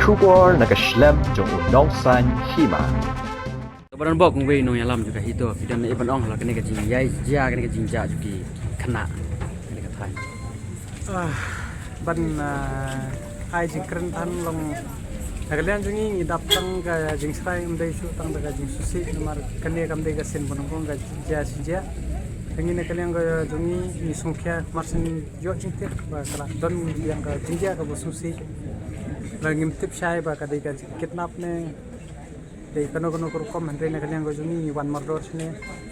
Shubor nakaslem jong unong san Hima. Badan bok ngwe no yalam juga Hito dan iban ong la kene ka jing yai ja kene ka jing ja juki khana kene ka thai ban ai jing kren tan long nagalian jungi idap tang ka jing srai umdai su tang da jing susi namar kene kam de ka sen bonong ga ja si ja tengi nagalian ga jungi ni sungkya marsin yo jing te ba kala don yang ka jing ja ka bo susi langim tip shai ba ka de ka kidnap ne de kano kom andre nagalian ga jungi wan mardor sine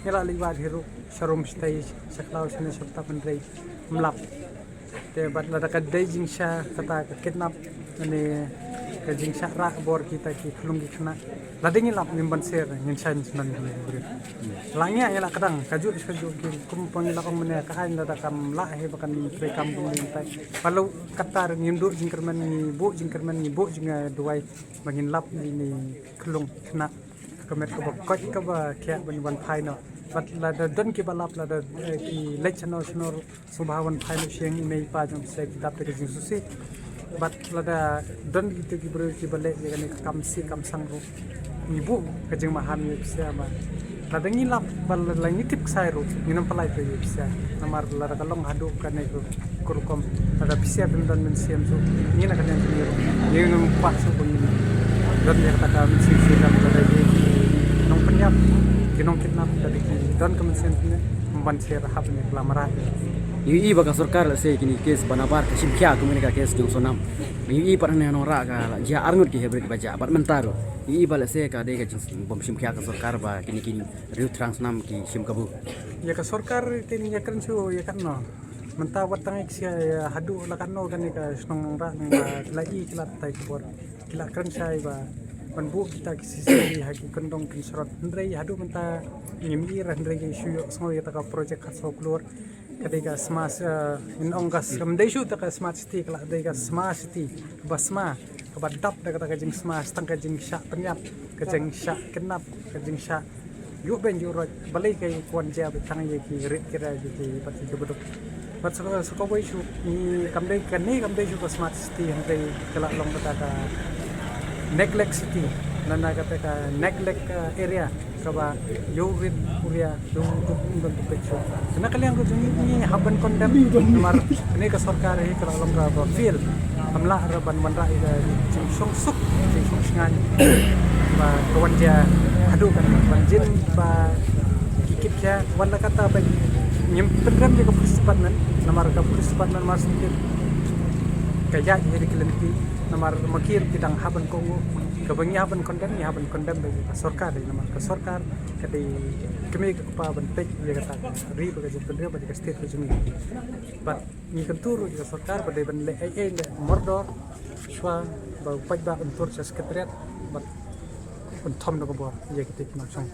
ela liwa hiru sharum stai saklaw sine sabta andre mlap te bat la ka de jing sha kata kidnap ne ka jing sha ra bor kita ki khulung ki khna la dingi lap nimban ser ngin Shaiñ nan bri langnya ela kadang kaju ki kum pon la kom ne ka hain la kam la he bakan pre kam kum ni tai palu katar ngimdu jingkerman ni bu jing duai bangin lap ni khulung khna kamet ka bokot ka ba kya ban ban phai no bat la da don ki balap la da ki lechano snor subhawan phai no siang imei pa jong se kitab te jing susi bat la da don ki te ki bro ki bale ye kan kam si kam sang ro ni bu ka jing mahan ye sia ma la da ngilap bal la ni tip sai ro ni nam palai pe ye sia namar la da long hadu kan ne ko kurkom la da pisia ben don men siam so ni na kan ni ngam pa so ko ni don ye kata men si kam da ye nong penyap ginong kidnap dari don kemensen ne ban ser hab ne lamaran i baka sarkar se kini kes banabar ka simkya kumene ka kes jong sonam i par ne no ra ka ja arngut ki hebrik baja bat mentaro i bala se ka de ka jing bom simkya ka sarkar ba kini Riew Thrangsnam ki simkabu ya ka sarkar tin ya kan su ya kan no menta watang ik sia hadu la kan no kan ka snong ra lagi kilat tai kor kila kan sai ba banbu kita kisisi haki kondong kinsorot ndrei hadu menta ngimi randrei ki shuyo sngoi ta ka project khaso klur kadega smart in ongas kamdei shu ta ka smart city kala dega smart city basma ka badap da ka jing smart tang ka jing sha penyap ka jing sha kenap ka jing sha yu ben yu rot balai kai kon ja be tang ye ki rit kira ki pati ke beduk pat so ko boy shu ni kamdei shu ka smart city ndrei kala long ta ka neglect city nana kata ka neglect area kaba yowit kuria do picture na kalian ko ni haban kondam mar ni ka sarkar hi kala long ka feel amla raban wan rai ga jing song suk jing song ngan ba kawan dia hadu kan banjin ba kikit kya wala kata ba nyim pendam dia ka polis department namar ka polis department mas sedikit kaya jadi kelenti namar makir bidang haban kongo kabangi haban kondem bagi sarkar di namar ka sarkar kadi kami pa bentek dia kata Riew bagi pendem bagi state ke jumi but ni kantur di sarkar bagi benle mordor shwa ba pajba untur sekretariat but untom do bor ye kita nak song